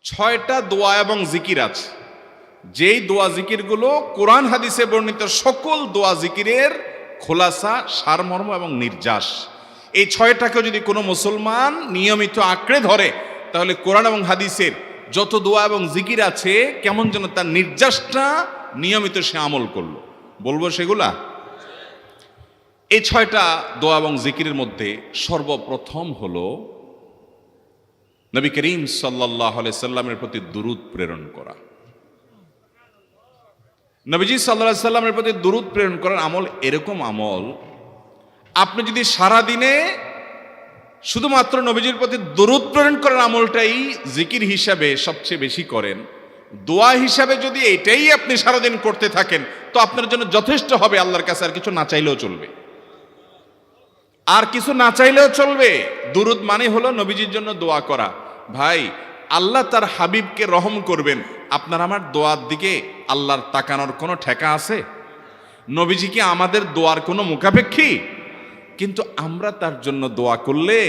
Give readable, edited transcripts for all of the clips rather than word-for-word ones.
ছয়টা দোয়া এবং জিকির আছে, যেই দোয়া জিকিরগুলো কোরআন হাদিসে বর্ণিত সকল দোয়া জিকিরের খোলাসা, সারমর্ম এবং নির্যাস। এই ছয়টাকে যদি কোনো মুসলমান নিয়মিত আঁকড়ে ধরে, তাহলে কোরআন এবং হাদিসের যত দোয়া এবং জিকির আছে কেমন যেন তার নির্যাসটা নিয়মিত সে আমল করলো। বলবো সেগুলা। এই ছয়টা দোয়া এবং জিকিরের মধ্যে সর্বপ্রথম হলো নবী করিম সাল্লাল্লাহু আলাইহি সাল্লামের প্রতি দুরূদ প্রেরণ করা। নবীজি সাল্লাল্লাহু আলাইহি সাল্লামের প্রতি দুরূদ প্রেরণ করার আমল এরকম আমল, আপনি যদি সারা দিনে শুধুমাত্র নবীজির প্রতি দুরূদ প্রেরণ করার আমলটাই জিকির হিসাবে সবচেয়ে বেশি করেন, দোয়া হিসাবে যদি এটাই আপনি সারাদিন করতে থাকেন, তো আপনার জন্য যথেষ্ট হবে। আল্লাহর কাছে আর কিছু না চাইলেও চলবে, আর কিছু না চাইলেও চলবে। দুরূদ মানে হলো নবীজির জন্য দোয়া করা। ভাই, আল্লাহ তার হাবিবকে রহম করবেন, আপনার আমার দোয়ার দিকে আল্লাহর তাকানোর কোনো ঠেকা আছে? নবীজি কি আমাদের দোয়ার কোনো মুখাপেক্ষী? কিন্তু আমরা তার জন্য দোয়া করলে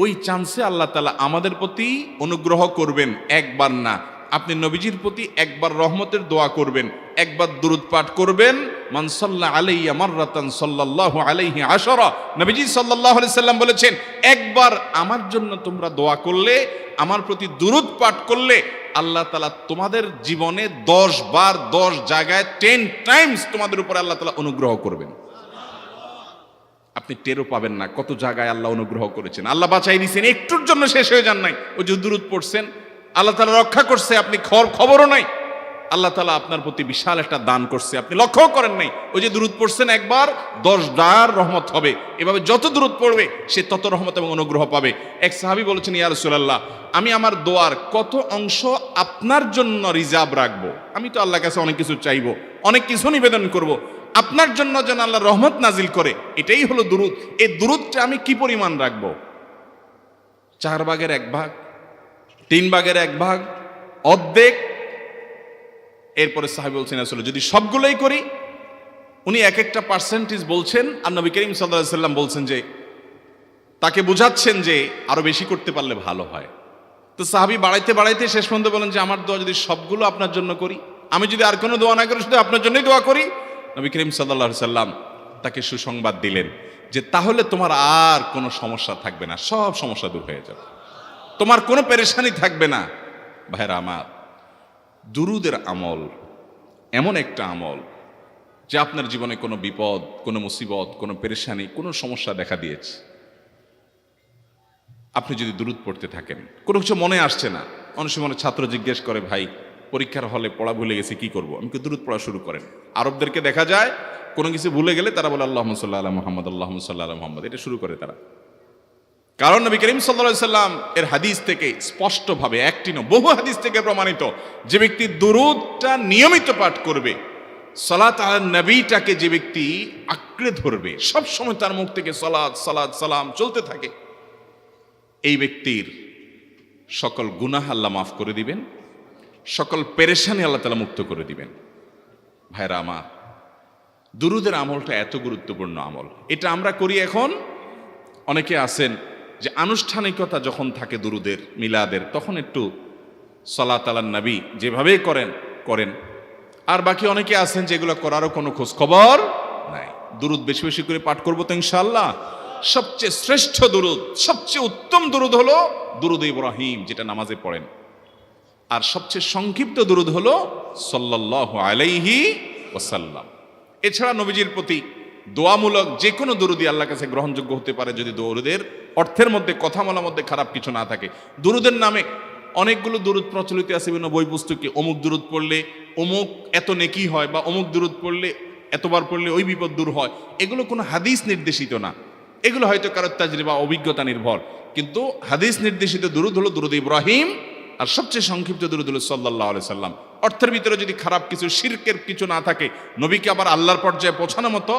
ওই চান্সে আল্লাহ তাআলা আমাদের প্রতি অনুগ্রহ করবেন। একবার না, আপনি নবীজির প্রতি একবার রহমতের দোয়া করবেন, একবার দুরূদ পাঠ করবেন। মান সাল্লা আলাইয়া মাররাতান সাল্লাল্লাহু আলাইহি আশারা। নবীজি সাল্লাল্লাহু আলাইহি সাল্লাম বলেছেন, একবার আমার জন্য তোমরা দোয়া করলে, আমার প্রতি দুরূদ পাঠ করলে, আল্লাহ তাআলা তোমাদের জীবনে 10 বার 10 জায়গায় 10 টাইমস তোমাদের উপরে আল্লাহ তাআলা অনুগ্রহ করবেন। আপনি টেরও পাবেন না কত জায়গায় আল্লাহ অনুগ্রহ করেছেন। আল্লাহ বাঁচাই দিয়েছেন, একটুর জন্য শেষ হয়ে যান নাই। ওই যে দুরূদ পড়ছেন, আল্লাহ তাআলা রক্ষা করছে, আপনি খবরও নাই। আল্লাহ তাআলা আপনার প্রতি বিশাল একটা দান করছে, আপনি লক্ষ্যও করেন নাই। ওই যে দুরূদ পড়ছেন একবার, 10 বার রহমত হবে। এভাবে যত দুরূদ পড়বে সে তত রহমত এবং অনুগ্রহ পাবে। এক সাহাবী বলেছেন, ইয়া রাসূলুল্লাহ, আমি আমার দোয়ার কত অংশ আপনার জন্য রিজার্ভ রাখবো? আমি তো আল্লাহর কাছে অনেক কিছু চাইবো, অনেক কিছু নিবেদন করব, আপনার জন্য যেন আল্লাহ রহমত নাজিল করে, এটাই হলো দুরূদ। এই দুরূদটা আমি কি পরিমাণ রাখবো? 4 ভাগের 1 ভাগ, 3 ভাগের 1 ভাগ, অর্ধেক? এরপরে সাহাবী বলছেন, আসলে যদি সবগুলোই করি, উনি এক একটা পার্সেন্টেজ বলছেন, আর নবী করিম সাল্লাল্লাহু আলাইহি সাল্লাম বলছেন যে, তাকে বুঝাচ্ছেন যে আরো বেশি করতে পারলে ভালো হয়। তো সাহাবী বাড়াইতে বাড়াইতে শেষ পর্যন্ত বলেন যে, আমার দোয়া যদি সবগুলো আপনার জন্য করি, আমি যদি আর কোনো দোয়া না করি, শুধু আপনার জন্যই দোয়া করি, নবী করিম সাল্লাল্লাহু আলাইহি সাল্লাম তাকে সুসংবাদ দিলেন যে তাহলে তোমার আর কোনো সমস্যা থাকবে না, সব সমস্যা দূর হয়ে যাবে, তোমার কোনো পেরেশানি থাকবে না। ভাইরা আমার, দুরূদের আমল এমন একটা আমল যে আপনার জীবনে কোনো বিপদ, কোনো মুসিবত, কোনো পেরেশানি, কোনো সমস্যা দেখা দিয়েছে, আপনি যদি দুরূদ পড়তে থাকেন, কোনো কিছু মনে আসছে না, অনেক সময় ছাত্র জিজ্ঞেস করে, ভাই পরীক্ষার হলে পড়া ভুলে গেছি, কি করব? আমি দুরূদ পড়া শুরু করেন। আরবদেরকে দেখা যায় কোনো কিছু ভুলে গেলে তারা বলে আল্লাহুম্মা সাল্লি আলা মুহাম্মদ, আল্লাহুম্মা সাল্লি আলা মুহাম্মদ, এটা শুরু করে তারা। কারণ নবী করিম সাল্লাল্লাহু আলাইহি সাল্লাম এর হাদিস থেকে স্পষ্টভাবে, একটি নয় বহু হাদিস থেকে প্রমাণিত, যে ব্যক্তি দুরূদটা নিয়মিত পাঠ করবে, সালাত আলা নবীটাকে যে ব্যক্তি আঁকড়ে ধরবে, সব সময় তার মুখ থেকে সালাত সালাত সালাম চলতে থাকে, এই ব্যক্তির সকল গুনাহ আল্লাহ মাফ করে দিবেন, সকল পেরেশানি আল্লাহ তাআলা মুক্ত করে দিবেন। ভাইরা আমার, দুরূদের আমলটা এত গুরুত্বপূর্ণ আমল। এটা আমরা করি এখন, অনেকে আছেন যে আনুষ্ঠানিকতা যখন থাকে দুরূদের, মিলাদের, তখন একটু সালাত আলা নবী যেভাবে করেন। আর বাকি অনেকে আছেন যেগুলো করারও কোনো খোঁজ খবর নাই। দুরূদ বেশি বেশি করে পাঠ করবো তো ইনশাআল্লাহ। সবচেয়ে শ্রেষ্ঠ দুরূদ, সবচেয়ে উত্তম দুরূদ হলো দুরূদ ইব্রাহিম, যেটা নামাজে পড়েন। আর সবচেয়ে সংক্ষিপ্ত দুরূদ হলো সাল্লাল্লাহু আলাইহি ওয়াসাল্লাম। এছাড়া নবীজির প্রতি দোয়ামূলক যে কোনো দুরূদই আল্লাহর কাছে গ্রহণযোগ্য হতে পারে, যদি দুরূদের অর্থের মধ্যে, কথা বলার মধ্যে খারাপ কিছু না থাকে। দুরূদের নামে অনেকগুলো দুরূদ প্রচলিত আছে বিভিন্ন বই পুস্তকে, অমুক দুরূদ পড়লে অমুক এত নেকি হয়, বা অমুক দুরূদ পড়লে এতবার পড়লে ওই বিপদ দূর হয়। এগুলো কোনো হাদিস নির্দেশিত না, এগুলো হয়তো কারো তাজরিবা, অভিজ্ঞতা নির্ভর। কিন্তু হাদিস নির্দেশিত দুরূদ হলো দুরূদ ইব্রাহিম, আর সবচেয়ে সংক্ষিপ্ত দুরূদ হলো সাল্লাল্লাহু আলাইহি সাল্লাম। অর্থের ভিতরে যদি খারাপ কিছু, শিরকের কিছু না থাকে, নবীকে আবার আল্লাহর পর্যায়ে পৌঁছানোর মতো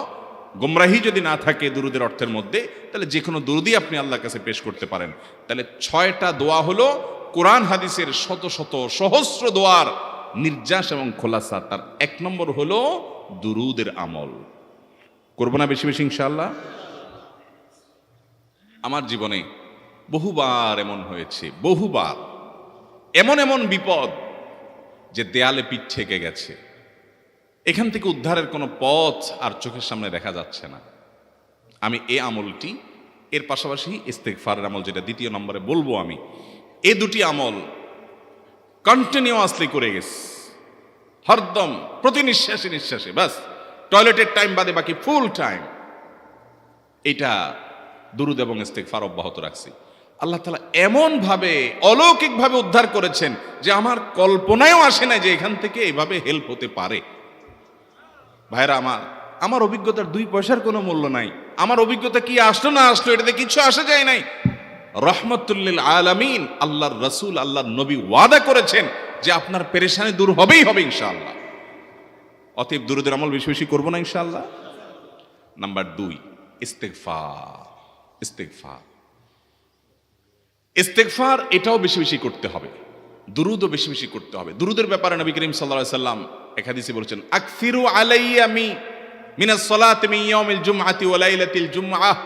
গুমরাহি যদি না থাকে দুরূদের অর্থের মধ্যে, তাহলে যে কোনো দুরূদই আপনি আল্লাহর কাছে পেশ করতে পারেন। তাহলে 6টা দোয়া হলো কোরআন হাদিসের শত শত সহস্র দোয়ার নির্যাস এবং খোলাসা। তার 1 নম্বর হলো দুরূদের আমল। করবো না বেশি বেশি ইনশাআল্লাহ? আমার জীবনে বহুবার এমন হয়েছে, বহুবার এমন এমন বিপদ যে দেয়ালে পিঠ ঠেকে গেছে, এখান থেকে উদ্ধারের কোনো পথ আর চোখের সামনে দেখা যাচ্ছে না। আমি এই আমলটি, এর পাশাপাশি ইস্তেগফারের আমল যেটা দ্বিতীয় নম্বরে বলবো আমি, এই দুটি আমল কন্টিনিউয়াসলি করে গেছে, হরদম প্রতি নিঃশ্বাসে নিঃশ্বাসে, বাস টয়লেটের টাইম বাদে বাকি ফুল টাইম এটা দুরুদ এবং ইস্তেগফার অব্যাহত রাখছি। আল্লাহ তাআলা এমন ভাবে অলৌকিকভাবে উদ্ধার করেছেন যে আমার কল্পনায়ও আসে না যে এখান থেকে এভাবে হেল্প হতে পারে। ভাইরা আমার অভিজ্ঞতার 2 পয়সার কোনো মূল্য নাই। আমার অভিজ্ঞতা কি আসলো না আসলো এটাতে কিছু আসে যায় নাই। রহমতুল্লিল আলামিন আল্লাহর রাসূল, আল্লাহর নবী ওয়াদা করেছেন যে আপনার পেরেশানি দূর হবেই হবে ইনশাআল্লাহ। অতএব দুরুদের আমল বেশি বেশি করবো না ইনশাআল্লাহ। নাম্বার 2, ইস্তেগফার। ইস্তেগফার ইস্তেগফার এটাও বেশি বেশি করতে হবে, দুরুদও বেশি বেশি করতে হবে। দুরুদের ব্যাপারে নবী করিম সাল্লাল্লাহু আলাইহি সাল্লাম এক হাদিসে বলেছেন, আকসিরু আলাইয়া মিনাস সালাতি মিন ইয়াউমিল জুমআতি ওয়া লাইলাতিল জুমআহ।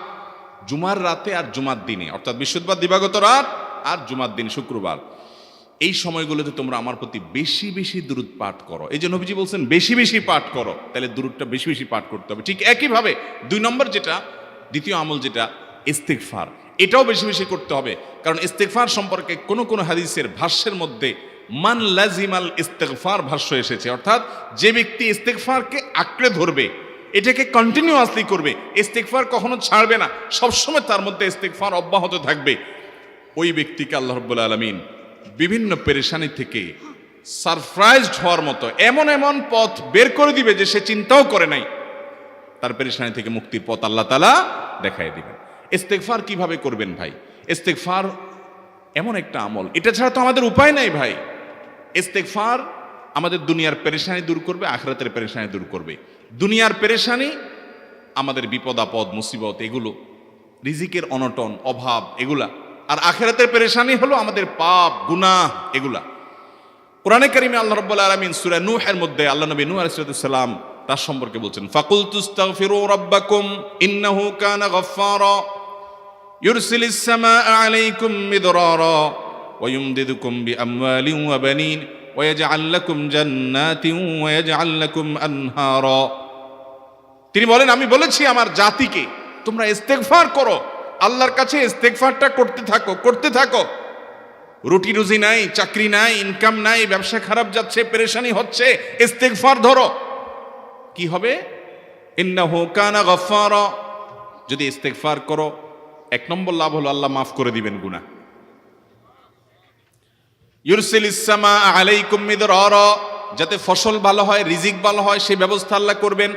জুমার রাতে আর জুমার দিনে, অর্থাৎ বৃহস্পতিবার দিবাগত রাত আর জুমার দিন শুক্রবার, এই সময়গুলোতে তোমরা আমার প্রতি বেশি বেশি দুরুদ পাঠ করো। এই যে নবীজি বলছেন বেশি বেশি পাঠ করো, তাহলে দুরুদটা বেশি বেশি পাঠ করতে হবে। ঠিক একইভাবে 2 নম্বর যেটা, দ্বিতীয় আমল যেটা ইস্তেগফার, এটাও বেশি বেশি করতে হবে। কারণ ইস্তেগফার সম্পর্কে কোন কোন হাদিসের ভাষ্যের মধ্যে মান লাজিমাল ইস্তেগফার ভাষ্য এসেছে, অর্থাৎ যে ব্যক্তি ইস্তেগফারকে আঁকড়ে ধরবে, এটাকে কন্টিনিউয়াসলি করবে, ইস্তেগফার কখনো ছাড়বে না, সবসময় তার মধ্যে ইস্তেগফার অব্যাহত থাকবে, ওই ব্যক্তিকে আল্লাহ রাব্বুল আলামিন বিভিন্ন পেরেশানি থেকে সারপ্রাইজড হওয়ার মতো এমন এমন পথ বের করে দিবে যে সে চিন্তাও করে নাই। তার পেরেশানি থেকে মুক্তির পথ আল্লাহ তাআলা দেখায় দিবেন। ইস্তেগফার কিভাবে করবেন ভাই? ইস্তেগফার এমন একটা আমল, এটা ছাড়া তো আমাদের উপায় নাই ভাই। ইস্তেগফার আমাদের দুনিয়ার পেরেশানি দূর করবে, আখিরাতের পেরেশানি দূর করবে। দুনিয়ার পেরেশানি আমাদের বিপদ আপদ মুসিবত, এগুলো রিজিকের অনটন অভাব এগুলা, আর আখিরাতের পেরেশানি হলো আমাদের পাপ গুনাহ এগুলা। কোরআনে কারিমে আল্লাহ রাব্বুল আলামিন সূরা নূহের মধ্যে আল্লাহ নবী নূহ আলাইহিস সালাম তার সম্পর্কে বলছেন, ফাকুলতুস্তাগফিরু রাব্বাকুম ইন্নাহু কানা গাফফারা ইউরসিলিস সামাআ আলাইকুম মিদরারা ওয়া ইউমদিদুকুম বিআমওয়ালিন ওয়া বানিন ওয়া ইয়াজআল লাকুম জান্নাতিন ওয়া ইয়াজআল লাকুম আনহারা। তিনি বলেন, আমি বলেছি আমার জাতিকে তোমরা ইস্তেগফার করো, আল্লাহর কাছে ইস্তেগফারটা করতে থাকো, করতে থাকো। রুটি রুজি নাই, চাকরি নাই, ইনকাম নাই, ব্যবসা খারাপ যাচ্ছে, পেরেশানি হচ্ছে, ইস্তেগফার ধরো, কি হবে? ইন্নাহু কানা গাফফারা। যদি ইস্তেগফার করো, 1 নম্বর লাভ হলো আল্লাহ মাফ করে দিবেন গুনাহ। ইউরসিলিস সামাআ আলাইকুম মিদরারা, যাতে ফসল ভালো হয়, রিজিক ভালো হয়, সেই ব্যবস্থা আল্লাহ করবেন।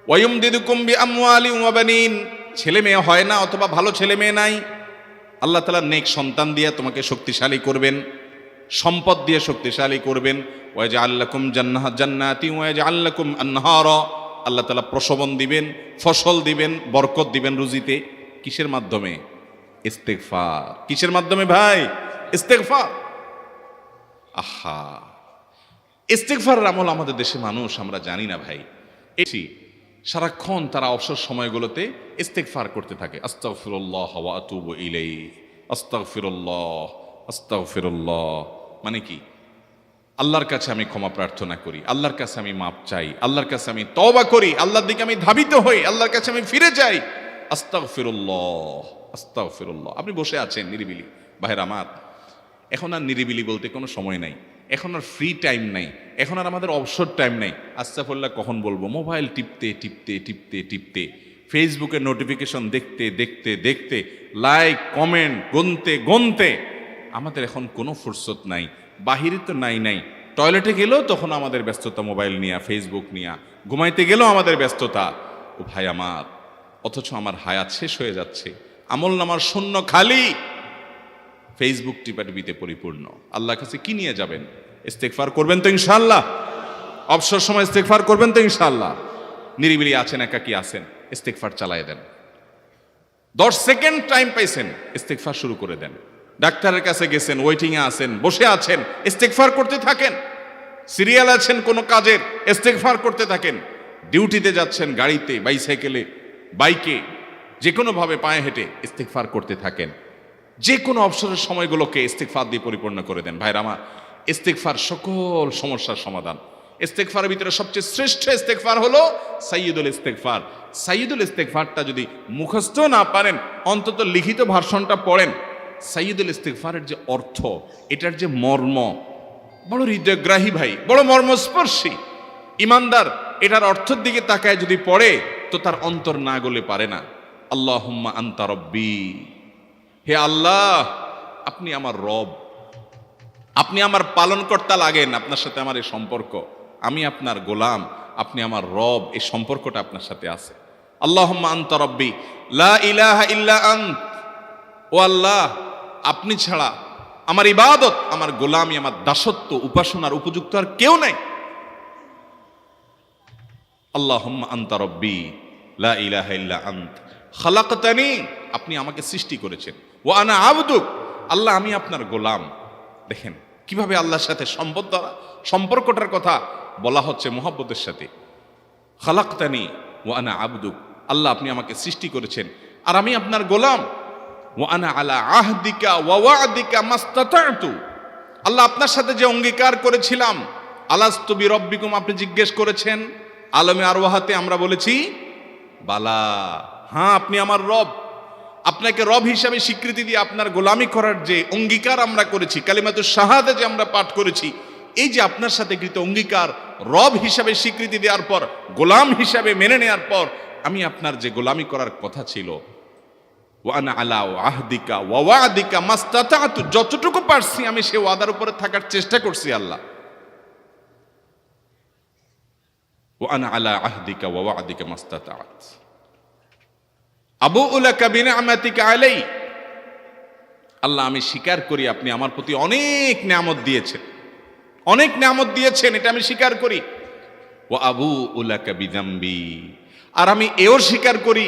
ওয়া ইউমদিদুকুম বিআমওয়ালিন ওয়া বানিন, ছেলে মেয়ে হয় না অথবা ভালো ছেলে মেয়ে নাই, আল্লাহ তাআলা নেক সন্তান দিয়ে তোমাকে শক্তিশালী করবেন, সম্পদ দিয়ে শক্তিশালী করবেন। ওয়া ইয়াজআল লাকুম জান্নাতিন ওয়া ইয়াজআল লাকুম আনহারা, আল্লাহ তাআলা প্রসবন দিবেন, ফসল দিবেন, বরকত দিবেন রুজিতে। কিসের মাধ্যমে? ইস্তেগফার। কিসের মাধ্যমে ভাই? ইস্তেগফার। আহা, ইস্তেগফারের আমল আমাদের দেশে মানুষ আমরা জানি না ভাই। এটি সারাক্ষণ তারা অবসর সময়গুলোতে ইস্তেগফার করতে থাকে, আস্তাগফিরুল্লাহ ওয়া আতুবু ইলাইহি, আস্তাগফিরুল্লাহ আস্তাগফিরুল্লাহ। মানে কি? আল্লাহর কাছে আমি ক্ষমা প্রার্থনা করি, আল্লাহর কাছে আমি মাপ চাই, আল্লাহর কাছে আমি তওবা করি, আল্লাহর দিকে আমি ধাবিত হই, আল্লাহর কাছে আমি ফিরে যাই, আস্তাগফিরুল্লাহ আস্তাগফিরুল্লাহ। আপনি বসে আছেন নিরিবিলি, ভাইরা আমার, এখন আর নিরিবিলি বলতে কোনো সময় নাই, এখন আর ফ্রি টাইম নাই, এখন আর আমাদের অবসর টাইম নাই। আস্তাগফিরুল্লাহ কখন বলবো? মোবাইল টিপতে টিপতে টিপতে টিপতে, ফেসবুকের নোটিফিকেশন দেখতে দেখতে দেখতে, লাইক কমেন্ট গুনতে গুনতে আমাদের এখন কোনো ফুরসত নাই। বাহিরে তো নাই, টয়লেটে গেলেও তখন আমাদের ব্যস্ততা মোবাইল নিয়ে, ফেসবুক নিয়ে, ঘুমাইতে গেলেও আমাদের ব্যস্ততা। ও ভাই আমার, অথচ আমার হায়াত শেষ হয়ে যাচ্ছে, আমল নামার শূন্য খালি, ফেসবুক টিপাটিপিতে পরিপূর্ণ। আল্লাহর কাছে কি নিয়ে যাবেন? ইস্তেগফার করবেন তো ইনশাআল্লাহ? অবসর সময় ইস্তেগফার করবেন তো ইনশাআল্লাহ? নিরিবিলি আছেন, একাকী আছেন, ইস্তেগফার চালায় দেন। 10 সেকেন্ড টাইম পাইছেন, ইস্তেগফার শুরু করে দেন। ডাক্তারের কাছে গেছেন, ওয়েটিং এ আছেন, বসে আছেন, ইস্তেগফার করতে থাকেন। সিরিয়াল আছেন কোনো কাজের, ইস্তেগফার করতে থাকেন। ডিউটিতে যাচ্ছেন, গাড়িতে, বাইসাইকেলে, বাইকে, যে কোনো ভাবে পায়ে হেঁটে ইস্তেগফার করতে থাকেন। যে কোনো অবসরের সময়গুলোকে ইস্তেগফার দিয়ে পরিপূর্ণ করে দেন। ভাইরা আমার, ইস্তেগফার সকল সমস্যার সমাধান। ইস্তেগফারের ভিতরে সবচেয়ে শ্রেষ্ঠ ইস্তেগফার হলো সাইয়্যিদুল ইস্তেগফার। সাইয়্যিদুল ইস্তেগফারটা যদি মুখস্থ না পারেন, অন্তত লিখিত ভার্সনটা পড়েন। সাইয়্যিদুল ইস্তেগফারের যে অর্থ, এটার যে মর্ম, বড় হৃদয়গ্রাহী ভাই, বড় মর্মস্পর্শী। ইমানদার এটার অর্থের দিকে তাকায় যদি পড়ে, তো তার অন্তর না গলে পারে না। আল্লাহুম্মা আনতা রব্বি, হে আল্লাহ আপনি আমার রব, আপনি আমার পালনকর্তা লাগেন। আপনার সাথে আমার এই সম্পর্ক, আমি আপনার গোলাম, আপনি আমার রব, এই সম্পর্কটা আপনার সাথে আছে। আল্লাহুম্মা আনতা রব্বি লা ইলাহা ইল্লা আন্ত, ও আল্লাহ আপনি ছাড়া আমার ইবাদত, আমার গোলামি, আমার দাসত্ব, উপাসনার উপযুক্ত আর কেউ নাই। আল্লাহুম্মা আনতা রব্বি লা ইলাহা ইল্লা আন্ত খালাকতানি, আপনি আমাকে সৃষ্টি করেছেন। ওয়া আনা আবদুক, আল্লাহ আমি আপনার গোলাম। দেখেন কিভাবে আল্লাহর সাথে সম্পর্কটার কথা বলা হচ্ছে মুহাব্বতের সাথে। খালাকতানি ওয়া আনা আবদুক, আল্লাহ আপনি আমাকে সৃষ্টি করেছেন আর আমি আপনার গোলাম। ওয়া আনা আলা আহদিকা ওয়া ওয়া'দিকা মাস্তাতা'তু, আল্লাহ আপনার সাথে যে অঙ্গীকার করেছিলাম, আলাস্তু বিরব্বিকুম, আপনি জিজ্ঞেস করেছেন। আলমে আরওয়াহাতে আমরা বলেছি বালা, হ্যাঁ আপনি আমার রব। আপনাকে রব হিসাবে স্বীকৃতি দিয়ে আপনার গোলামি করার যে অঙ্গীকার আমরা করেছি, কালিমাতুশ শাহাদা যে আমরা পাঠ করেছি, এই যে আপনার সাথে কৃত অঙ্গীকার, রব হিসাবে স্বীকৃতি দেওয়ার পর, গোলাম হিসাবে মেনে নেওয়ার পর, আমি আপনার যে গোলামি করার কথা ছিল, ওয়া আনা আলা আহদিকা ওয়া ওয়া'দিকা মাস্তাতা'তু, যতটুকু পারছি আমি সে ওয়াদার উপরে থাকার চেষ্টা করছি আল্লাহ। ওয়া আনা আলা আহদিকা ওয়া ওয়া'দিকা মাস্তাতা'ত আবুউ লাকা বিনি'মাতিকা আলাই, আল্লাহ আমি স্বীকার করি আপনি আমার প্রতি অনেক নিয়ামত দিয়েছেন, অনেক নিয়ামত দিয়েছেন, এটা আমি স্বীকার করি। ওয়া আবুউ লাকা বিযামবি, আর আমি এও স্বীকার করি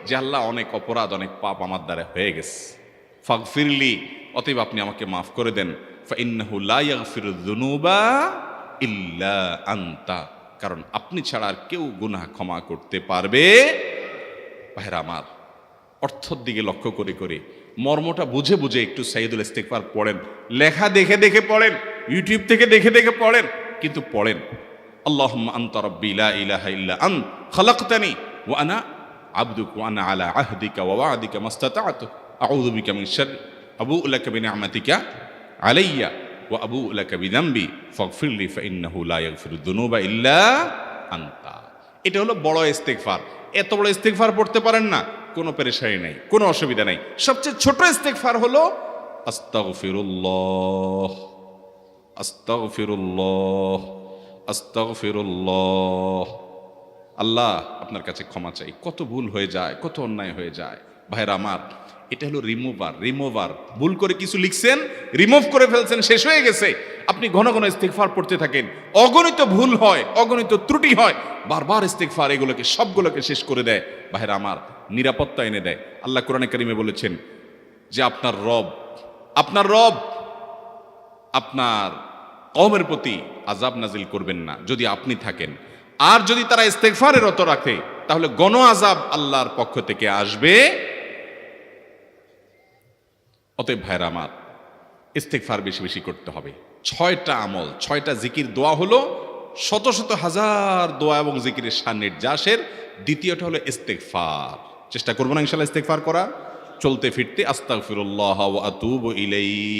যে আল্লাহ অনেক অপরাধ, অনেক পাপ আমার দ্বারা হয়ে গেছে। ফাগফিরলি, অতএব আপনি আমাকে মাফ করে দেন। ফাইন্নাহু লা ইয়াগফিরুয যুনুবা ইল্লা আনতা, কারণ আপনি ছাড়া আর কেউ গুনাহ ক্ষমা করতে পারবে। ভাইরা আমার, অর্থের দিকে লক্ষ্য করে করে, মর্মটা বুঝে বুঝে একটু সাইয়্যিদুল ইস্তেগফার পড়েন। লেখা দেখে দেখে পড়েন, ইউটিউব থেকে দেখে দেখে পড়েন, কিন্তু পড়েন। আল্লাহুম্মা আনতা রাব্বি লা ইলাহা ইল্লা আন্ত খালাকতানি ওয়া আনা আবদুক ওয়া আনা আলা আহদিকা ওয়া ওয়া'দিকা মাস্তাতা'তু আউযু বিকা মিন শাররি আবুউ লাকা বিনি'মাতিকা আলাইয়া ওয়া আবুউ লাকা বিযামবি ফাগফিরলি ফাইন্নাহু লা ইয়াগফিরুয যুনুবা ইল্লা আনতা। এটা হলো বড় ইস্তেগফার। এত বড় ইস্তেগফার পড়তে পারেন না, কোনো পেরেশানি নাই, কোনো অসুবিধা নাই। সবচেয়ে ছোট ইস্তেগফার হলো আস্তাগফিরুল্লাহ, আস্তাগফিরুল্লাহ, আস্তাগফিরুল্লাহ। আল্লাহ আপনার কাছে ক্ষমা চাই, কত ভুল হয়ে যায়, কত অন্যায় হয়ে যায়। ভাইরা আমার, এটা হলো রিমুভার। ভুল করে কিছু লিখছেন, রিমুভ করে ফেলছেন, শেষ হয়ে গেছে। আপনি ঘন ঘন ইস্তেগফার পড়তে থাকেন, অগণিত ভুল হয়, অগণিত ত্রুটি হয়, বারবার ইস্তেগফার এগুলোকে সবগুলোকে শেষ করে দেয়। ভাইরা আমার, নিরাপত্তা এনে দেয়। আল্লাহ কোরআনে কারিমে বলেছেন যে আপনার রব আপনার কওমের প্রতি আযাব নাজিল করবেন না যদি আপনি থাকেন। আর যদি তারা ইস্তেগফারে রত রাখে, তাহলে গণ আযাব আল্লাহর পক্ষ থেকে আসবে। অতএব ভাইরা আমার, ইস্তেগফার বেশি বেশি করতে হবে। 6টা আমল, 6টা জিকির, দোয়া হলো শত শত হাজার দোয়া এবং জিকিরের সান্নিধ্যাসের। দ্বিতীয়টা হলো ইস্তেগফার। চেষ্টা করবো না ইনশাআল্লাহ ইস্তেগফার করা, চলতে ফিরতে আস্তাগফিরুল্লাহ ওয়া আতুবু ইলাইহি,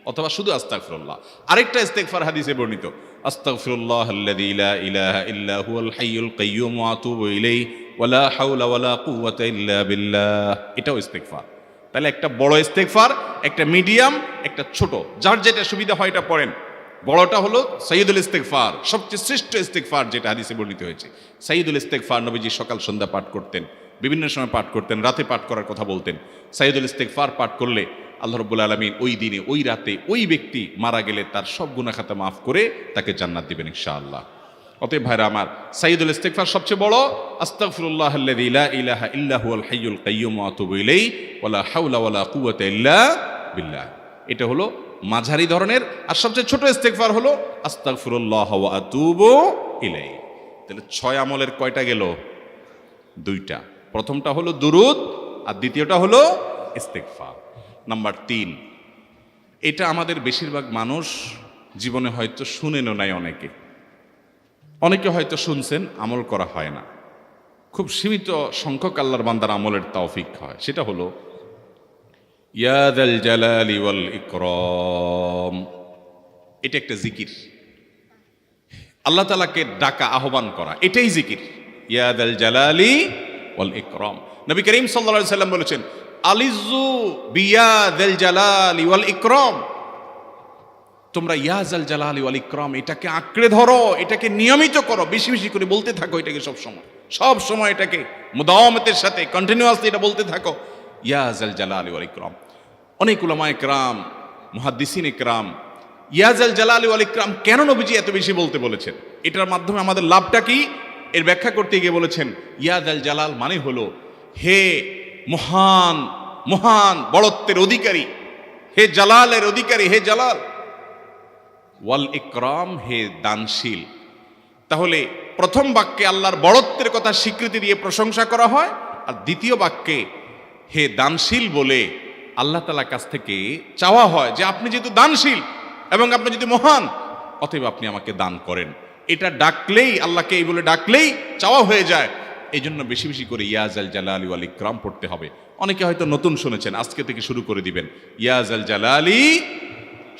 অথবা শুধু আস্তাগফিরুল্লাহ। আরেকটা ইস্তেগফার হাদিসে বর্ণিত, আস্তাগফিরুল্লাহাল্লাযী লা ইলাহা ইল্লা হুয়াল হাইয়ুল কাইয়্যুম ওয়া আতুবু ইলাইহি ওয়া লা হাওলা ওয়া লা কুওয়াতা ইল্লা বিল্লাহ। এটাও ইস্তেগফার। তাহলে একটা বড় ইস্তেগফার, একটা মিডিয়াম, একটা ছোট, যার যেটা সুবিধা হয় এটা পড়েন। বড়টা হলো সাইয়্যিদুল ইস্তেগফার, সবচেয়ে শ্রেষ্ঠ ইস্তেগফার যেটা হাদিসে বর্ণিত হয়েছে। সাইয়্যিদুল ইস্তেগফার নবীজি সকাল সন্ধ্যা পাঠ করতেন, বিভিন্ন সময় পাঠ করতেন, রাতে পাঠ করার কথা বলতেন। সাইয়্যিদুল ইস্তেগফার পাঠ করলে আল্লাহ রাব্বুল আলামিন ওই দিনে, ওই রাতে, ওই ব্যক্তি মারা গেলে তার সব গুনাহ খাতা মাফ করে তাকে জান্নাত দিবেন ইনশাআল্লাহ। অতএব ভাইরা আমার, সাইয়্যিদুল ইস্তেগফার সবচেয়ে বড়, আস্তাগফিরুল্লাহাল্লাযী লা ইলাহা ইল্লা হুয়াল হাইয়ুল কাইয়্যুম ওয়া আতুবু ইলাইহি ওয়া লা হাওলা ওয়া লা কুওয়াতা ইল্লা বিল্লাহ। এটা হলো মাঝারি ধরনের। আর সবচেয়ে ছোট ইস্তেগফার হলো আস্তাগফিরুল্লাহ ওয়া আতুবু ইলাইহি। তাহলে 6 আমলের কয়টা গেল? 2টা। প্রথমটা হলো দুরুদ আর দ্বিতীয়টা হলো ইস্তেগফার। নাম্বার 3, এটা আমাদের বেশিরভাগ মানুষ জীবনে হয়তো শুনেনও নাই, অনেকে হয়তো শুনছেন, আমল করা হয় না। খুব সীমিত সংখ্যক আল্লাহর বান্দার আমলের তৌফিক হয়। সেটা হলো ইয়া যাল জালালি ওয়াল ইকরাম। এটা একটা জিকির, আল্লাহ তাআলাকে ডাকা, আহ্বান করা, এটাই জিকির। ইয়া যাল জালালি ওয়াল ইকরাম। নবী করিম সাল্লাল্লাহু আলাইহি সাল্লাম বলেছেন, আলিজু বিয়া যাল জালালি ওয়াল ইকরাম। তোমরা ইয়া যাল জালালি ওয়াল ইকরাম এটাকে আঁকড়ে ধরো, এটাকে নিয়মিত করো, বেশি বেশি করে বলতে থাকো এটাকে সব সময় এটাকে মুদাওয়ামাতের সাথে কন্টিনিউয়াসলি এটা বলতে থাকো, ইয়া যাল জালালি ওয়াল ইকরাম। অনেক উলামায়ে কেরাম, মুহাদ্দিসিনে কেরাম ইয়া যাল জালালি ওয়াল ইকরাম কেন নবীজি এত বেশি বলতে বলেছেন, এটার মাধ্যমে আমাদের লাভটা কি, এর ব্যাখ্যা করতে গিয়ে বলেছেন ইয়া যাল জালাল মানে হলো হে মহান মহান বড়ত্বের অধিকারী, হে জালালের অধিকারী, হে জালাল। ওয়াল ইকরাম হে দানশীল। তাহলে প্রথম বাক্যে আল্লাহর বড়ত্বের কথা স্বীকৃতি দিয়ে প্রশংসা করা হয়, আর দ্বিতীয় বাক্যে হে দানশীল বলে আল্লাহ তাআলার কাছ থেকে চাওয়া হয় যে আপনি যেহেতু দানশীল এবং আপনি যদি মহান, অতএব আপনি আমাকে দান করেন। এটা ডাকলেই, আল্লাহকে এই বলে ডাকলেই চাওয়া হয়ে যায়। এই জন্য বেশি বেশি করে ইয়া যাল জালালি ওয়াল ইকরাম পড়তে হবে। অনেকে হয়তো নতুন শুনেছেন, আজকে থেকে শুরু করে দিবেন ইয়া যাল জালালি,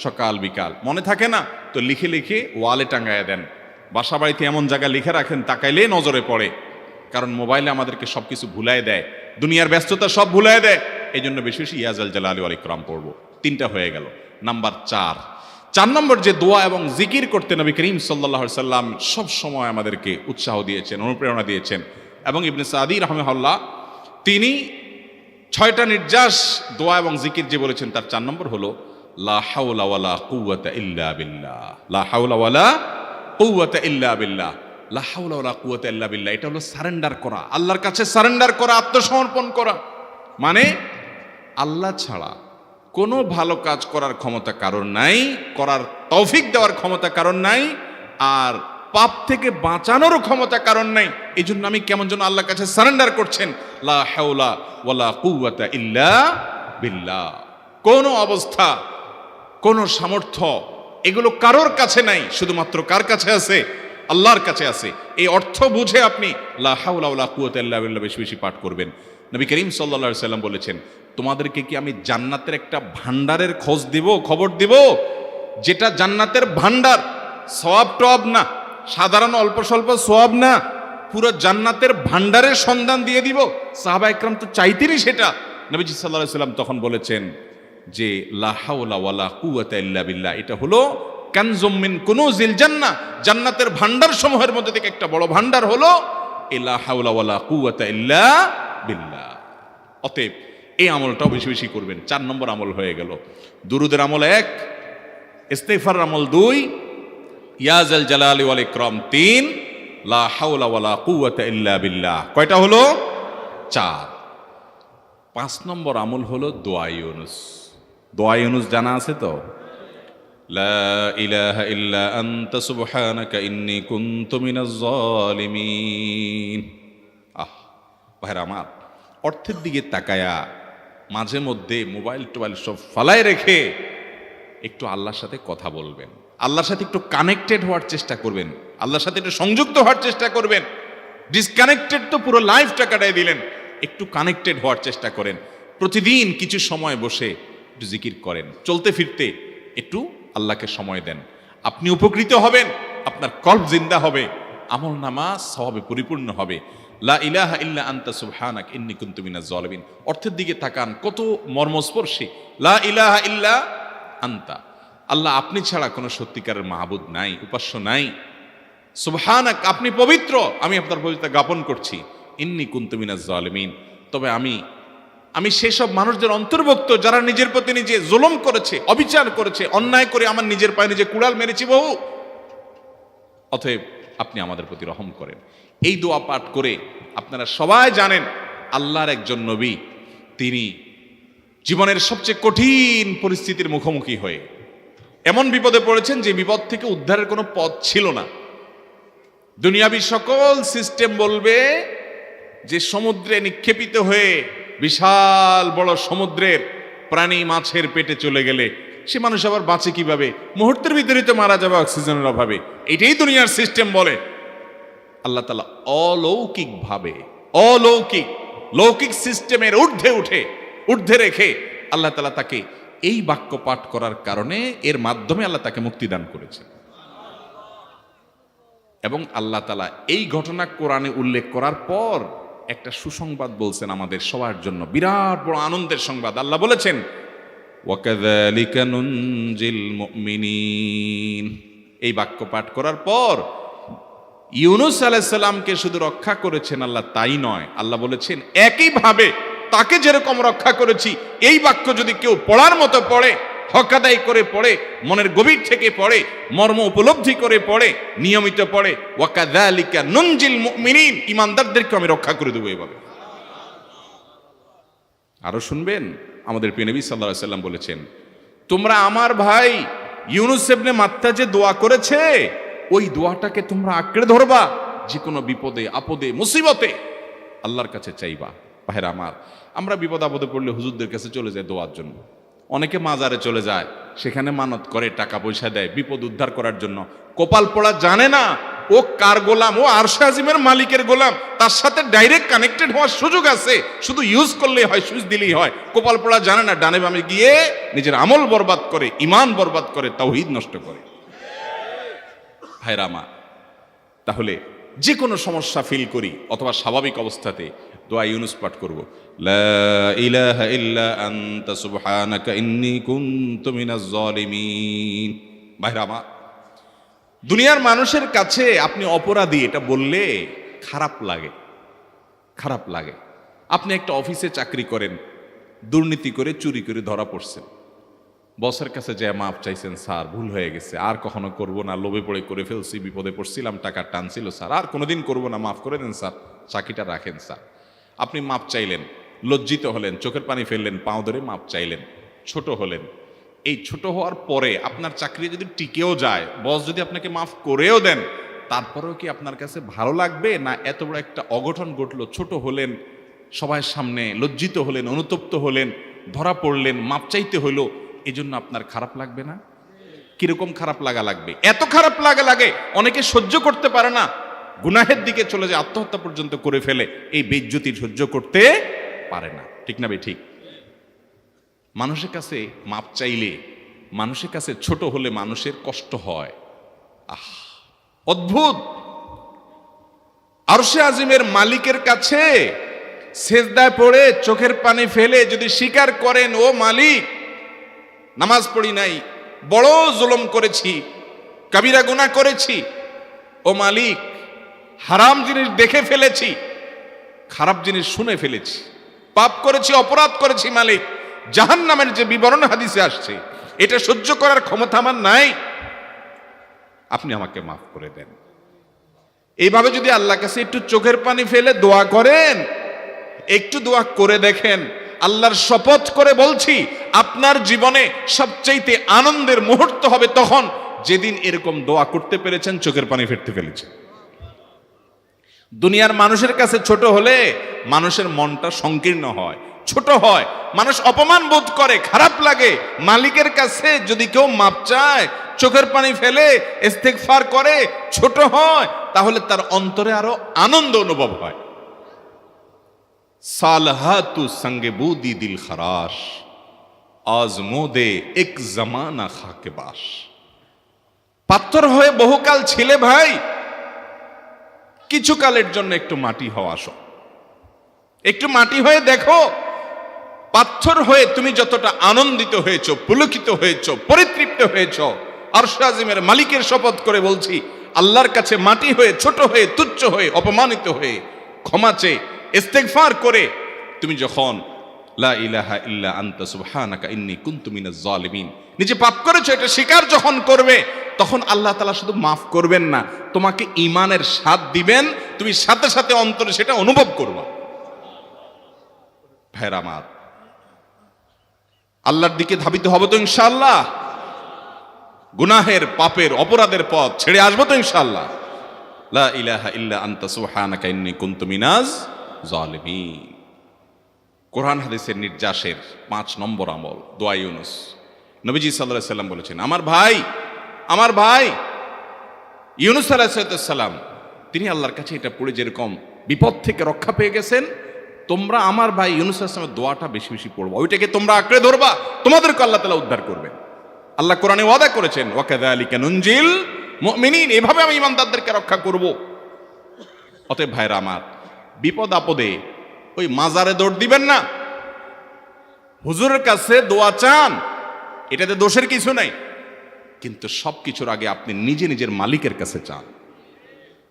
সকাল বিকাল মনে থাকে না তো লিখে লিখে ওয়ালে টাঙ্গায় দেন। বাসা বাড়িতে এমন জায়গায় লিখে রাখেন তাকাইলে নজরে পড়ে, কারণ মোবাইলে আমাদেরকে সবকিছু ভুলায় দেয়, দুনিয়ার ব্যস্ততা সব ভুলায় দেয়। এই জন্য বেশি বেশি ইয়া যাল জালালি ওয়াল ইকরাম পড়বো। 3টা হয়ে গেল। নাম্বার 4 নম্বর যে দোয়া এবং জিকির করতে নবী করিম সাল্লাল্লাহু আলাইহি সাল্লাম সব সময় আমাদেরকে উৎসাহ দিয়েছেন, অনুপ্রেরণা দিয়েছেন। এবং ইবনে সাদি রাহিমাহুল্লাহ তিনি 6টা নির্যাস দোয়া এবং জিকির যে বলেছেন তার 4 নম্বর হলো লা হাওলা ওয়ালা কুওয়াতা ইল্লা বিল্লাহ। লা হাওলা ওয়ালা কুওয়াতা ইল্লা বিল্লাহ। লা হাওলা ওয়ালা কুওয়াতা ইল্লা বিল্লাহ এটা হলো সারেন্ডার করা, আল্লাহর কাছে সারেন্ডার করা, আত্মসমর্পণ করা। মানে আল্লাহ ছাড়া কোনো ভালো কাজ করার ক্ষমতা কারণ নাই, করার তৌফিক দেওয়ার ক্ষমতা কারণ নাই, আর পাপ থেকে বাঁচানোরও ক্ষমতা কারণ নাই। এই জন্য আমি কেমন যেন আল্লাহর কাছে সারেন্ডার করছেন, লা হাওলা ওয়ালা কুওয়াতা ইল্লা বিল্লাহ। কোনো অবস্থা, কোনো সামর্থ্য এগুলো কারোর কাছে নাই, শুধুমাত্র কার কাছে আছে? আল্লাহর কাছে আছে। এই অর্থ বুঝে আপনি লা হাওলা ওয়ালা কুওয়াতা ইল্লা বিল্লাহ বেশি বেশি পাঠ করবেন। নবী করিম সাল্লাল্লাহু আলাইহি সাল্লাম বলেছেন, তোমাদেরকে কি আমি জান্নাতের একটা ভান্ডারের খবর দিব, যেটা জান্নাতের ভান্ডার, সওয়াব টওয়াব না, সাধারণ অল্প স্বল্প সওয়াব না, পুরো জান্নাতের ভান্ডারের সন্ধান দিয়ে দিব। সাহাবা একরাম তো চাইতেনই সেটা। নবীজি সাল্লাল্লাহু আলাইহি সাল্লাম তখন বলেছেন যে লা হাওলা ওয়ালা কুওয়াতা ইল্লা বিল্লাহ এটা হলো কানজুম মিন কুনুজিল জান্নাহ, জান্নাতের ভান্ডার সমূহের মধ্যে থেকে একটা বড় ভান্ডার হলো লা হাওলা ওয়ালা কুওয়াতা ইল্লা বিল্লাহ। অতএব এই আমলটাও বেশি বেশি করবেন। 4 নম্বর আমল হয়ে গেল। দুরুদের আমল 1, ইস্তিগফারের আমল 2, ইয়া যাল জালালি ওয়াল ইকরাম 3, লা হাওলা ওয়ালা কুওয়াতা ইল্লা বিল্লাহ। কয়টা হলো? 4। 5 নম্বর আমল হলো দোয়া ইউনুস। দোয়া ইউনুস জানা আছে তো? লা ইলাহা ইল্লা আনতা সুবহানাকা ইন্নী কুনতু মিনাজ জালিমিন। ভাইরা আমার, অর্থের দিকে তাকায়া মাঝে মধ্যে মোবাইল টোবাইল সব ফালায় রেখে একটু আল্লাহর সাথে কথা বলবেন, আল্লাহর সাথে একটু কানেক্টেড হওয়ার চেষ্টা করবেন, আল্লাহর সাথে একটু সংযুক্ত হওয়ার চেষ্টা করবেন। ডিসকানেক্টেড তো পুরো লাইফটা কাটাই দিলেন, একটু কানেক্টেড হওয়ার চেষ্টা করেন। প্রতিদিন কিছু সময় বসে একটু জিকির করেন, চলতে ফিরতে একটু আল্লাহকে সময় দেন। আপনি উপকৃত হবেন, আপনার কল্ব জিন্দা হবে, আমল নামা সওয়াবে পরিপূর্ণ হবে। লা ইলাহা ইল্লা আনতা সুবহানাকা ইন্নী কুনতু মিনাজ জালিমিন। অর্থের দিকে তাকান, কত মর্মস্পর্শী। লা ইলাহা ইল্লা আনতা, আল্লাহ আপনি ছাড়া কোনো সত্যিকারের মাহবুদ নাই, উপাস্য নাই। সুবহানাক, আপনি পবিত্র, আমি আপনার পবিত্রতা জ্ঞাপন করছি। ইন্নী কুনতু মিনাজ জালিমিন, তবে আমি সেসব মানুষদের অন্তর্ভুক্ত যারা নিজের প্রতি নিজে জুলুম করেছে, অবিচার করেছে, অন্যায় করে আমার নিজের পায়ে নিজে কুড়াল মেরেছি বহু। অতএব আপনি আমাদের প্রতি রহম করেন। এই দোয়া পাঠ করে আপনারা সবাই জানেন আল্লাহর একজন নবী, তিনি জীবনের সবচেয়ে কঠিন পরিস্থিতির মুখোমুখি হয়ে এমন বিপদে পড়েছেন যে বিপদ থেকে উদ্ধারের কোনো পথ ছিল না। দুনিয়াবী সকল সিস্টেম বলবে যে সমুদ্রে নিক্ষেপিত হয়ে বিশাল বড় সমুদ্রের প্রাণী মাছের পেটে চলে গেলে সে মানুষ আবার বাঁচে কিভাবে? মুহূর্তের ভিতরেই তো মারা যাবে অক্সিজেনের অভাবে। এটাই দুনিয়ার সিস্টেম বলে। আল্লাহ তাআলা অলৌকিকভাবে লৌকিক সিস্টেমের ঊর্ধ্বে রেখে আল্লাহ তাআলা তাকে এই বাক্য পাঠ করার কারণে এর মাধ্যমে আল্লাহ তাকে মুক্তি দান করেছেন। এবং আল্লাহ তাআলা এই ঘটনা কোরআনে উল্লেখ করার পর একটা সুসংবাদ বলছেন আমাদের সবার জন্য, বিরাট বড় আনন্দের সংবাদ। আল্লাহ বলেছেন, ওয়াকাযালিকা নুনজিল মুমিনিন। এই বাক্য পাঠ করার পর ইউনূস আলাইহিস সালামকে শুধু রক্ষা করেছেন আল্লাহ, তাই নয়, আল্লাহ বলেছেন একইভাবে তাকে যেরকম রক্ষা করেছি, এই বাক্য যদি কেউ পড়ার মতো পড়ে, হক আদায় করে পড়ে, মনের গভীর থেকে পড়ে, মর্ম উপলব্ধি করে পড়ে, নিয়মিত পড়ে, ওয়াকাযালিকা নুনজিল মুমিনিন, ঈমানদারদেরকে আমি রক্ষা করে দেব এভাবে। আরো শুনবেন, আমাদের প্রিয় নবী সাল্লাল্লাহু আলাইহি সাল্লাম বলেছেন, তোমরা আমার ভাই ইউনূস ইবনে মাত্তা যে দোয়া করেছে, ওই দোয়াটাকে তোমরা আঁকড়ে ধরবা, যে কোনো বিপদে আপদে মুসিবতে আল্লাহর কাছে চাইবা। ভাইরা আমার, আমরা বিপদ আপদে পড়লে হুজুরদের কাছে চলে যায় দোয়ার জন্য। অনেকে মাজারে চলে যায়, সেখানে মানত করে, টাকা পয়সা দেয় বিপদ উদ্ধার করার জন্য। কপাল পোড়া জানে না ও কার গোলাম, ও আরশে আজিমের মালিকের গোলাম, তার সাথে ডাইরেক্ট কানেক্টেড হওয়ার সুযোগ আছে, শুধু ইউজ করলেই হয়, সুইচ দিলেই হয়। কপাল পোড়া জানে না, ডানে বামে গিয়ে নিজের আমল বরবাদ করে, ঈমান বরবাদ করে, তাওহীদ নষ্ট করে। ভাইরা আমার, তাহলে যে কোনো সমস্যা ফিল করি অথবা স্বাভাবিক অবস্থাতে দোয়া ইউনূস পাঠ করব, লা ইলাহা ইল্লা আনতা সুবহানাকা ইন্নী কুনতু মিনাজ জালিমিন। ভাইরা আমার, দুনিয়ার মানুষের কাছে আপনি অপরাধী এটা বললে খারাপ লাগে। আপনি একটা অফিসে চাকরি করেন, দুর্নীতি করে চুরি করে ধরা পড়ছেন, বসের কাছে যে মাপ চাইছেন, স্যার ভুল হয়ে গেছে, আর কখনো করব না, লোভে পড়ে করে ফেলছি, বিপদে পড়ছিলাম, টাকা টানছিল স্যার, আর কোনোদিন করব না, মাফ করে দেন স্যার, চাকরিটা রাখেন স্যার। আপনি মাপ চাইলেন, লজ্জিত হলেন, চোখের পানি ফেললেন, পাও ধরে মাপ চাইলেন, ছোট হলেন। এই ছোট হওয়ার পরে আপনার চাকরি যদি টিকেও যায়, বস যদি আপনাকে মাফ করেও দেন, তারপরেও কি আপনার কাছে ভালো লাগবে? না এত বড় একটা অঘটন ঘটলো, ছোট হলেন, সবার সামনে লজ্জিত হলেন, অনুতপ্ত হলেন, ধরা পড়লেন, মাপ চাইতে হলো, এই জন্য আপনার খারাপ লাগবে না? কিরকম খারাপ লাগবে? এত খারাপ লাগে অনেকে সহ্য করতে পারে না, গুনাহের দিকে চলে যায়, আত্মহত্যা পর্যন্ত করে ফেলে, এই বেইজ্জতি সহ্য করতে পারে না। ঠিক না ভাই? ঠিক। মানুষের কাছে মাপ চাইলে, মানুষের কাছে ছোট হলে মানুষের কষ্ট হয়। অদ্ভুত। আরশে আজিমের মালিকের কাছে সেজদায় পড়ে চোখের পানি ফেলে যদি স্বীকার করেন, ও মালিক, নামাজ পড়ি নাই, বড় জুলুম করেছি, কাবিরা গুনাহ করেছি, ও মালিক, হারাম জিনিস দেখে ফেলেছি, খারাপ জিনিস শুনে ফেলেছি, পাপ করেছি, অপরাধ করেছি, মালিক, জাহান্নামের যে বিবরণ হাদিসে আসছে, এটা সহ্য করার ক্ষমতা আমার নাই, আপনি আমাকে মাফ করে দেন। এইভাবে যদি আল্লাহর কাছে একটু চোখের পানি ফেলে দোয়া করেন, একটু দোয়া করে দেখেন, আল্লাহর শপথ করে বলছি, আপনার জীবনে সবচেয়ে আনন্দের মুহূর্ত হবে তখন, যেদিন এরকম দোয়া করতে পেরেছেন, চোখের পানি ফেলতে পেরেছেন। দুনিয়ার মানুষের কাছে ছোট হলে মানুষের মনটা সংকীর্ণ হয়, ছোট হয়, মানুষ অপমান বোধ করে, খারাপ লাগে। মালিকের কাছে যদি কেউ মাপ চায়, চোখের পানি ফেলে, ইস্তেগফার করে, ছোট হয়, তাহলে তার অন্তরে আরো আনন্দ অনুভব হয়। সালহাতু সঙ্গে বুদি দিল খরাশ, আজমোদে এক জামানা খাকে বাস। পাথর হয়ে বহুকাল ছিলে ভাই, কিছুকালের জন্য একটু মাটি হওয়া আসো, একটু মাটি হয়ে দেখো। পাথর হয়ে তুমি যতটা আনন্দিত হয়েছো, পুলকিত হয়েছো, পরিতৃপ্ত হয়েছো, আরশে আজিমের মালিকের শপথ করে বলছি, আল্লাহর কাছে মাটি হয়ে, ছোট হয়ে, তুচ্ছ হয়ে, অপমানিত হয়ে, ক্ষমা চেয়ে, ইস্তেগফার করে তুমি যখন লা ইলাহা ইল্লা আনতা সুবহানাকা ইন্নী কুনতু মিনাজ জালিমিন, নিজে পাপ করেছো এটা স্বীকার যখন করবে, তখন আল্লাহ তাআলা শুধু মাফ করবেন না, তোমাকে ঈমানের স্বাদ দিবেন, তুমি সাথে সাথে অন্তরে সেটা অনুভব করবে। ভাইরা আমার, আল্লাহর দিকে ধাবিত হবে তো ইনশাআল্লাহ? গুনাহের, পাপের, অপরাধের পথ ছেড়ে আসবো তো ইনশাআল্লাহ? লা ইলাহা ইল্লা আনতা সুবহানাকা ইন্নী কুনতু মিনাজ জালিমিন। কোরআন হাদিসের নির্যাসের 5 নম্বর আমল দোয়া ইউনুস। নবীজি সাল্লাল্লাহু আলাইহি সাল্লাম বলেছেন, আমার ভাই ইউনুস আলাইহিস সালাম তিনি আল্লাহর কাছে এটা পড়ে যেরকম বিপদ থেকে রক্ষা পেয়ে গেছেন, তোমরা আমার ভাই ইউনুস আলাইহিস সালামের দোয়াটা বেশি বেশি পড়বা, ওইটাকে তোমরা আঁকড়ে ধরবা, তোমাদেরকে আল্লাহ তাআলা উদ্ধার করবেন। আল্লাহ কোরআনে ওয়াদা করেছেন, ওয়া কাযালিকা নুনজিল মুমিনিন, এভাবে আমি ইমানদারদেরকে রক্ষা করব। অতএব ভাইরা আমার, বিপদ আপদে ওই মাজারে দৌড় দিবেন না, হুজুরের কাছে দোয়া চান, এটাতে দোষের কিছু নাই, কিন্তু সবকিছুর আগে আপনি নিজে নিজের মালিকের কাছে চান।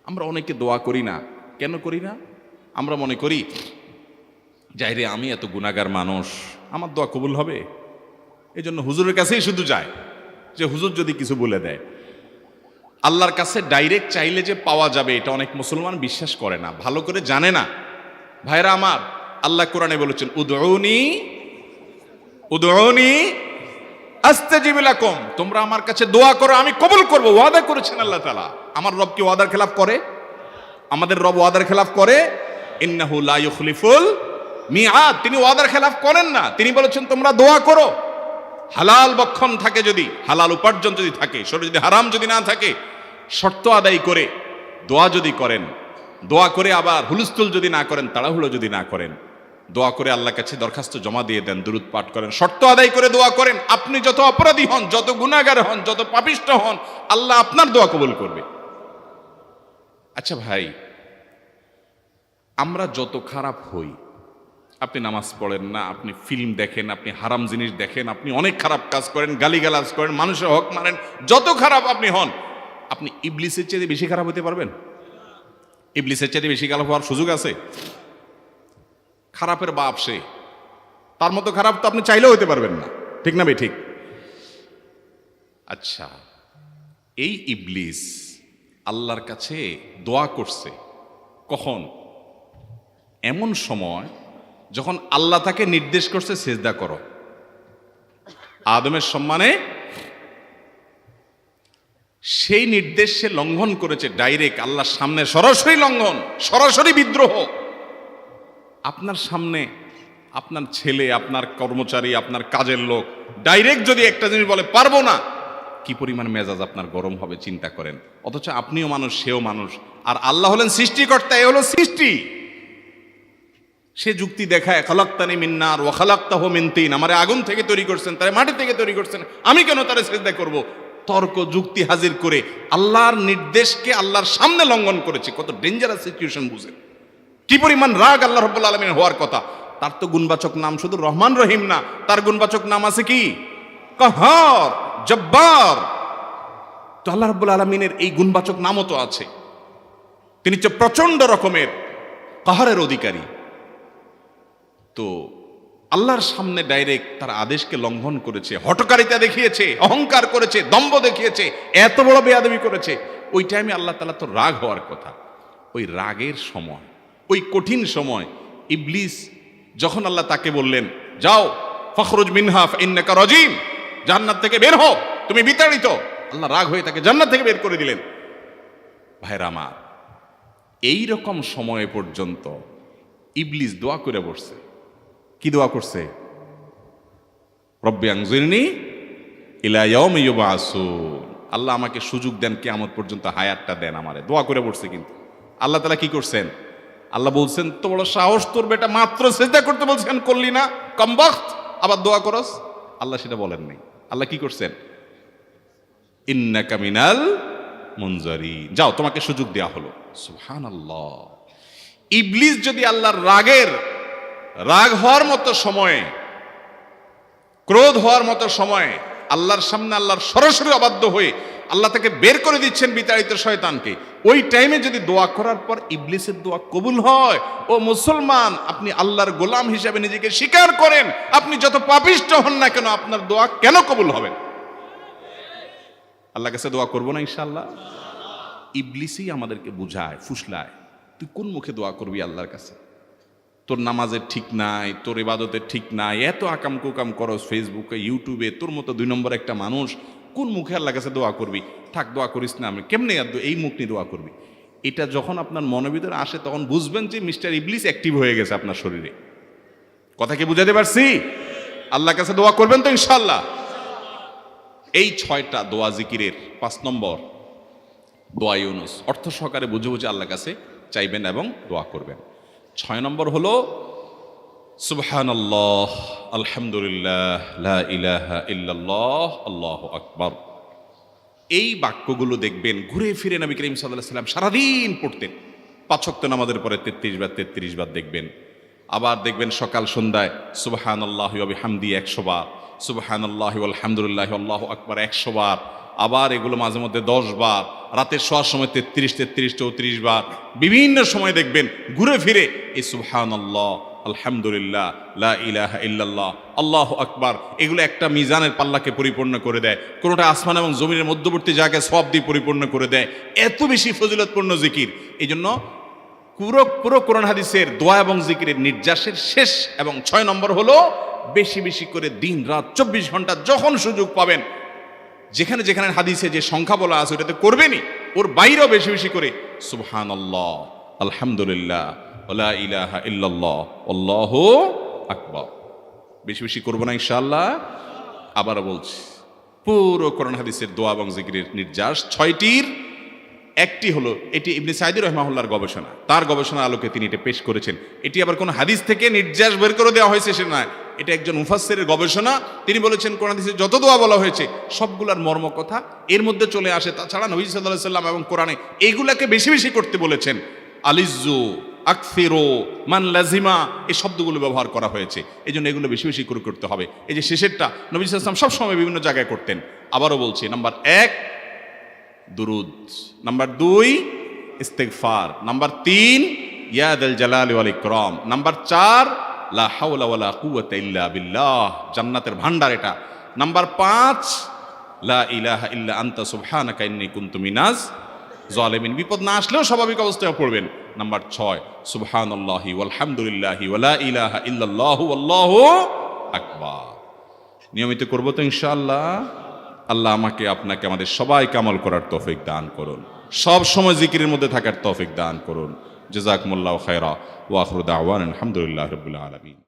আমরা অনেকে দোয়া করি না, কেন করি না? আমরা মনে করি যাই রে, আমি এত গুনাহগার মানুষ, আমার দোয়া কবুল হবে, এই জন্য হুজুরের কাছেই শুধু যায়, যে হুজুর যদি কিছু বলে দেয়। আল্লাহর কাছে ডাইরেক্ট চাইলে যে পাওয়া যাবে, এটা অনেক মুসলমান বিশ্বাস করে না, ভালো করে জানে না। ভাইরা আমার, আল্লাহ কোরআনে বলেছেন, উদউনি আস্তাজিব লাকুম, তোমরা আমার কাছে দোয়া করো, আমি কবুল করব, ওয়াদা করেছেন আল্লাহ তাআলা। আমার রব কি ওয়াদার খেলাফ করে? আমাদের রব ওয়াদার খেলাফ করে? ইন্নাহু লা ইউখলিফুল মিআদ, তিনি ওয়াদার খেলাফ করেন না। তিনি বলেছেন তোমরা দোয়া করো, হালাল বক্ষণ থাকে, যদি হালাল উপার্জন যদি থাকে, শরীরে যদি হারাম যদি না থাকে, শর্ত আদায় করে দোয়া যদি করেন, দোয়া করে আবার হুলস্থুল যদি না করেন, তাড়াহুড়ো যদি না করেন, দোয়া করে আল্লাহর কাছে দরখাস্ত জমা দিয়ে দেন, দুরূদ পাঠ করেন, শর্ত আদায় করে দোয়া করেন, আপনি যত অপরাধী হন, যত গুনাহগার হন, যত পাপিষ্ঠ হন, আল্লাহ আপনার দোয়া কবুল করবে। আচ্ছা ভাই, আমরা যত খারাপ হই, আপনি নামাজ পড়েন না, আপনি ফিল্ম দেখেন, আপনি হারাম জিনিস দেখেন, আপনি অনেক খারাপ কাজ করেন, গালিগালাজ করেন, মানুষের হক মানেন, যত খারাপ আপনি হন, আপনি ইবলিসের চেয়ে বেশি খারাপ হতে পারবেন? ইবলিসের চেয়ে বেশি খারাপ হওয়ার সুযোগ আছে? খারাপের বাপ সে, তার মতো খারাপ তো আপনি চাইলেও হতে পারবেন না, ঠিক না ভাই? ঠিক। আচ্ছা, এই ইবলিস আল্লাহর কাছে দোয়া করছে কখন? এমন সময় যখন আল্লাহ তাকে নির্দেশ করছে সিজদা করো, আদমের সম্মানে। সেই নির্দেশ সে লঙ্ঘন করেছে, ডাইরেক্ট আল্লাহর সামনে সরাসরি লঙ্ঘন, সরাসরি বিদ্রোহ। আপনার সামনে আপনার ছেলে, আপনার কর্মচারী, আপনার কাজের লোক ডাইরেক্ট যদি একটা জিনিস বলে পারবো না, কি পরিমাণ মেজাজ আপনার গরম হবে চিন্তা করেন। অথচ আপনিও মানুষ, সেও মানুষ, আর আল্লাহ হলেন সৃষ্টিকর্তা, এ হলো সৃষ্টি। সে যুক্তি দেখায়, খালাক্তানি মিন নার ওয়া খালাক্তাহু মিন তিন, আমারে আগুন থেকে তৈরি করছেন, তারে মাটি থেকে তৈরি করছেন, আমি কেন তারে সিজদা করব? তর্ক যুক্তি হাজির করে আল্লাহর নির্দেশকে আল্লাহর সামনে লঙ্ঘন করেছে। কত ডেঞ্জারাস সিচুয়েশন বুঝেন, কি পরিমাণ রাগ আল্লাহ রাব্বুল আলামিন হওয়ার কথা। তার তো গুণবাচক নাম শুধু রহমান রহিম না, তার গুণবাচক নাম আছে কি? কাহার, জব্বার। তো আল্লাহ রাব্বুল আলামিনের এই গুণবাচক নামও তো আছে। তিনি হচ্ছে প্রচন্ড রকমের কাহারের অধিকারী। তো আল্লাহর সামনে ডাইরেক্ট তার আদেশকে লঙ্ঘন করেছে, হঠকারিতা দেখিয়েছে, অহংকার করেছে, দম্ভ দেখিয়েছে, এত বড় বেয়াদবি করেছে। ওই টাইমে আল্লাহ তাআলা তো রাগ হওয়ার কথা। ওই রাগের সময়, ওই কঠিন সময় ইবলিস যখন আল্লাহ তাকে বললেন, যাও ফখরুজ মিনহা ফাইন্নাকা রাজিম, জান্নাত থেকে বের হও, তুমি বিতাড়িত, আল্লাহ রাগ হয়ে তাকে জান্নাত থেকে বের করে দিলেন। ভাইরা আমার, এই রকম সময় পর্যন্ত ইবলিস দোয়া করে বসছে। কি দোয়া করছে? রব্বি আনজিরনি ইলা ইয়াউমি ইউবআসুন, আল্লাহ আমাকে সুযোগ দেন, কিয়ামত পর্যন্ত হায়াতটা দেন আমারে, দোয়া করে বসছে। কিন্তু আল্লাহ তাআলা কি করছেন? আল্লাহ বলছেন, তো বড় সাহস তোর বেটা, মাত্র সিজদা করতে বলছেন করলি না, কমবখত, আবার দোয়া করস? আল্লাহ সেটা বলেন নাই। আল্লাহ কি করছেন? ইন্নাকা মিনাল মুনজারিন, যাও তোমাকে সুযোগ দেয়া হলো। সুবহানাল্লাহ। ইবলিস যদি আল্লাহর রাগ হওয়ার মতো সময়ে, ক্রোধ হওয়ার মতো সময়ে আল্লাহর সামনে আল্লাহর সরাসরি অবাধ্য হয়ে আল্লাহ তাকে বের করে দিচ্ছেন বিতাড়িত শয়তানকে, ওই টাইমে যদি দোয়া করার পর ইবলিসের দোয়া কবুল হয়, ও মুসলমান, আপনি আল্লাহর গোলাম হিসেবে নিজেকে স্বীকার করেন, আপনি যত পাপিষ্ঠ হন না কেন, আপনার দোয়া কেন কবুল হবে? আল্লাহর কাছে দোয়া করবো না ইনশাআল্লাহ? ইবলিসই আমাদেরকে বুঝায়, ফুসলায়, তুই কোন মুখে দোয়া করবি আল্লাহর কাছে? তোর নামাজের ঠিক নাই, তোর ইবাদতের ঠিক নাই, এত আকাম কুকাম করস ফেসবুকে, ইউটিউবে, তোর মতো 2 নম্বর একটা মানুষ, কোন মুখে আল্লাহর কাছে দোয়া করবি? থাক, দোয়া করিস না, আমি কেমনে এই মুখ নিয়ে দোয়া করবি? এটা যখন আপনার মনের ভিতরে আসে, তখন বুঝবেন যে মিস্টার ইবলিস অ্যাক্টিভ হয়ে গেছে আপনার শরীরে। কথা কি বুঝাতে পারছি? আল্লাহর কাছে দোয়া করবেন তো ইনশাআল্লাহ। এই 6টা দোয়া জিকিরের 5 নম্বর দোয়া ইউনুস, অর্থ সহকারে বুঝে বুঝে আল্লাহর কাছে চাইবেন এবং দোয়া করবেন। 6 নম্বর হলো সুবহানাল্লাহ, আলহামদুলিল্লাহ, লা ইলাহা ইল্লাল্লাহ, আল্লাহু আকবার। এই বাক্যগুলো দেখবেন ঘুরে ফিরে নবী করিম সাল্লাল্লাহু আলাইহি ওয়াসাল্লাম সারাদিন পড়তেন। 5 ওয়াক্ত নামাজের পরে 33 বার দেখবেন। আবার দেখবেন সকাল সন্ধ্যায় সুবহানাল্লাহি ওয়া বিহামদিহি 100 বার, সুবহানাল্লাহি ওয়া আলহামদুলিল্লাহি আল্লাহু আকবার 100 বার। আবার এগুলো মাঝে মধ্যে 10 বার, রাতের শোয়ার সময় 33, 34 বার। বিভিন্ন সময় দেখবেন ঘুরে ফিরে এই সুবহানাল্লাহ, আলহামদুলিল্লাহ, লা ইলাহা ইল্লাল্লাহ, আল্লাহু আকবার, এগুলো একটা মিজানের পাল্লাকে পরিপূর্ণ করে দেয়। কোনোটা আসমান এবং জমিনের মধ্যবর্তী জায়গায় সওয়াব দিয়ে পরিপূর্ণ করে দেয়। এত বেশি ফজিলতপূর্ণ জিকির। এই জন্য পুরো কোরআন হাদিসের দোয়া এবং জিকিরের নির্যাসের শেষ এবং 6 নম্বর হলো বেশি বেশি করে দিন রাত 24 ঘন্টা যখন সুযোগ পাবেন, যেখানে যেখানে হাদিসে যে সংখ্যা বলা আছে ওটাতে করবেনই, ওর বাইরেও বেশি বেশি করে সুবহানাল্লাহ, আলহামদুলিল্লাহ, লা ইলাহা ইল্লাল্লাহ, আল্লাহু আকবার বেশি বেশি করবো না ইনশাআল্লাহ। আবারও বলছি, পুরো কোরআন হাদিসের দোয়া এবং জিকিরের নির্যাস 6টির একটি হলো, এটি ইবনে সাঈদী রাহিমাহুল্লাহর গবেষণা, তার গবেষণার আলোকে তিনি এটা পেশ করেছেন। এটি আবার কোনো হাদিস থেকে নির্যাস বের করে দেওয়া হয়েছে সে নয়, এটা একজন মুফাসসিরের গবেষণা। তিনি বলেছেন কোরআন হাদিসে যত দোয়া বলা হয়েছে সবগুলার মর্ম কথা এর মধ্যে চলে আসে। তাছাড়া নবী সাল্লাল্লাহু আলাইহি ওয়াসাল্লাম এবং কোরআনে এইগুলাকে বেশি বেশি করতে বলেছেন। আলিজ্জু, আকসিরু, মান লাজিমা, এই শব্দগুলো ব্যবহার করা হয়েছে। এই জন্য এগুলো বেশি বেশি করে করতে হবে। এই যে শেষেরটা নবী সাল্লাল্লাহু আলাইহি ওয়াসাল্লাম সবসময় বিভিন্ন জায়গায় করতেন। আবারও বলছি, নাম্বার 1 দুরুদ, নাম্বার 2 ইস্তিগফার, নাম্বার 3 ইয়া দাল জালালি ওয়াল ইকরাম, নাম্বার 4 লা হাওলা ওয়ালা কুওয়াতা ইল্লা বিল্লাহ, জান্নাতের ভান্ডার এটা। নাম্বার 5 লা ইলাহা ইল্লা আনতা সুবহানাকা ইন্নী কুনতু মিনাজ জালিমিন, বিপদ না আসলেও স্বাভাবিক অবস্থায় পড়বেন। নাম্বার 6 সুবহানাল্লাহি ওয়াল হামদুলিল্লাহি ওয়া লা ইলাহা ইল্লাল্লাহু আল্লাহু আকবার। নিয়মিত করব তো ইনশাআল্লাহ। আল্লাহ আমাকে আপনাকে আমাদের সবাইকে আমল করার তৌফিক দান করুন, সব সময় জিকিরের মধ্যে থাকার তৌফিক দান করুন। জাযাকুমুল্লাহু খায়রা ওয়া আখিরু দাওয়ানা আলহামদুলিল্লাহি রাব্বিল আলামিন।